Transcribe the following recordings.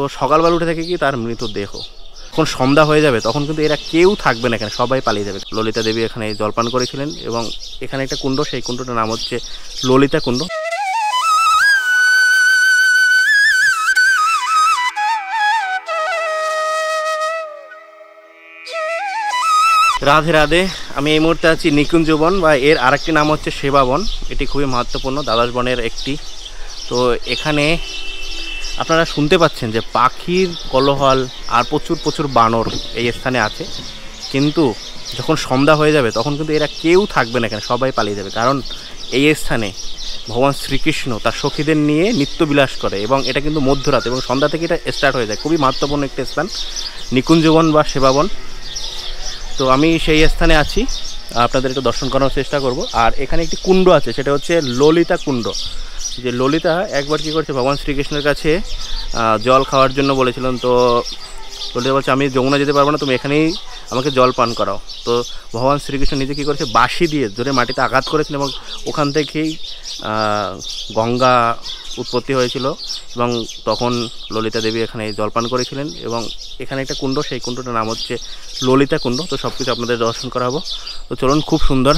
তো সকালবেলা উঠে থেকে কি তার মৃতদেহ। যখন সন্ধ্যা হয়ে যাবে তখন কিন্তু এরা কেউ থাকবে না এখানে, সবাই পালিয়ে যাবে। ললিতা দেবী এখানে জলপান করেছিলেন এবং এখানে একটা কুণ্ড, সেই কুণ্ডটার নাম হচ্ছে ললিতা কুণ্ড। রাধে রাধে। আমি এই মুহূর্তে আছি নিকুঞ্জ বন, বা এর আরেকটি নাম হচ্ছে সেবা বন। এটি খুবই মহত্বপূর্ণ, দ্বাদশ বনের একটি। তো এখানে আপনারা শুনতে পাচ্ছেন যে পাখির কোলাহল আর প্রচুর বানর এই স্থানে আছে। কিন্তু যখন সন্ধ্যা হয়ে যাবে তখন কিন্তু এরা কেউ থাকবে না এখানে, সবাই পালিয়ে যাবে। কারণ এই স্থানে ভগবান শ্রীকৃষ্ণ তার সখীদের নিয়ে নিত্যবিলাস করে এবং এটা কিন্তু মধ্যরাত এবং সন্ধ্যা থেকে এটা স্টার্ট হয়ে যায়। খুবই মহত্বপূর্ণ একটি স্থান নিকুঞ্জবন বা সেবাবন। তো আমি সেই স্থানে আছি, আপনাদের একটু দর্শন করার চেষ্টা করব। আর এখানে একটি কুণ্ড আছে, সেটা হচ্ছে ললিতা কুণ্ড। যে ললিতা একবার কী করছে, ভগবান শ্রীকৃষ্ণের কাছে জল খাওয়ার জন্য বলেছিলেন। তো ললিতা বলছে আমি যমুনা যেতে পারবো না, তুমি এখানেই আমাকে জল পান করাও। তো ভগবান শ্রীকৃষ্ণ নিজে কী করেছে, বাঁশি দিয়ে জোরে মাটিতে আঘাত করেছিলেন এবং ওখান থেকেই গঙ্গা উৎপত্তি হয়েছিল এবং তখন ললিতা দেবী এখানে জলপান করেছিলেন এবং এখানে একটা কুণ্ড, সেই কুণ্ডটার নাম হচ্ছে ললিতা কুণ্ড। তো সব কিছু আপনাদের দর্শন করাবো। তো চলুন, খুব সুন্দর।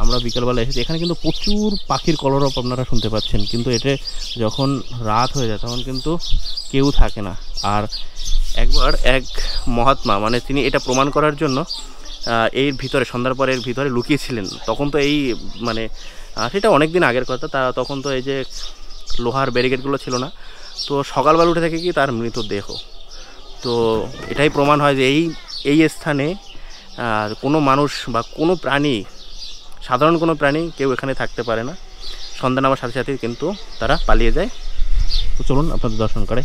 আমরা বিকেলবেলা এসেছি, এখানে কিন্তু প্রচুর পাখির কলরব আপনারা শুনতে পাচ্ছেন, কিন্তু এতে যখন রাত হয়ে যায় তখন কিন্তু কেউ থাকে না। আর একবার এক মহাত্মা, মানে তিনি এটা প্রমাণ করার জন্য এর ভিতরে সন্ধ্যার পরে এর ভিতরে লুকিয়েছিলেন। তখন তো এই মানে সেটা অনেক দিন আগের কথা, তখন তো এই যে লোহার ব্যারিকেডগুলো ছিল না। তো সকালবেলা উঠে থেকে কি তার মৃতদেহ। তো এটাই প্রমাণ হয় যে এই স্থানে কোনো মানুষ বা কোনো প্রাণী, সাধারণ কোনো প্রাণী কেউ এখানে থাকতে পারে না। সন্ধ্যা নামার সাথে সাথে কিন্তু তারা পালিয়ে যায়। তো চলুন আপনাদের দর্শন করে।